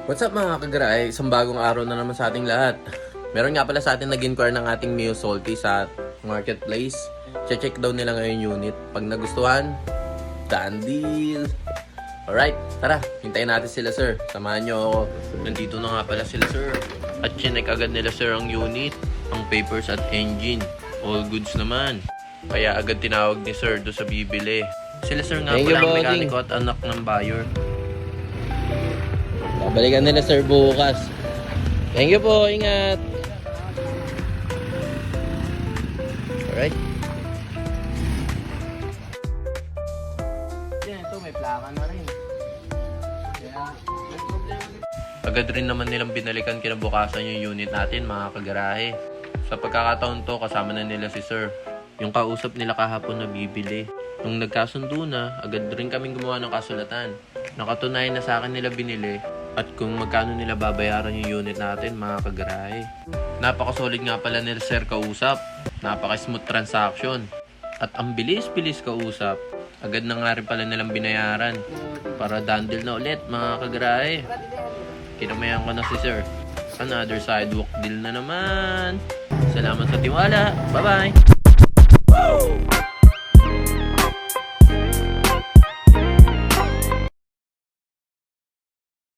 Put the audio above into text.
What's up mga kagray? Isang bagong araw na naman sa ating lahat. Meron nga pala sa atin nag-inquire ng ating Mio Salty sa marketplace. Check daw nila ngayon unit. Pag nagustuhan, done deal. Alright, tara, hintayin natin sila sir. Samahan nyo ako. Nandito na nga pala sila sir. At chinek agad nila sir ang unit, ang papers at engine. All goods naman. Kaya agad tinawag ni sir do sa bibili. Sila sir nga pala ang mekaniko at anak ng buyer. Babalikan nila sir bukas. Thank you po, ingat. Alright. Ito may plaka na rin. Agad rin naman nilang binalikan kinabukasan yung unit natin mga kagarahe. Sa pagkakataon to kasama na nila si sir. Yung kausap nila kahapon na bibili. Nung nagkasundo na, agad rin kaming gumawa ng kasulatan. Nakatunayan na sa akin nila binili at kung magkano nila babayaran yung unit natin mga kagarahe. Napakasolid nga pala nila sir kausap. Napaka-smooth transaction. At ang bilis-bilis kausap. Agad na nga rin pala nilang binayaran. Para dandel na ulit mga kagarahe. Kinamayan ko na si sir. Another sidewalk deal na naman. Salamat sa tiwala. Bye-bye!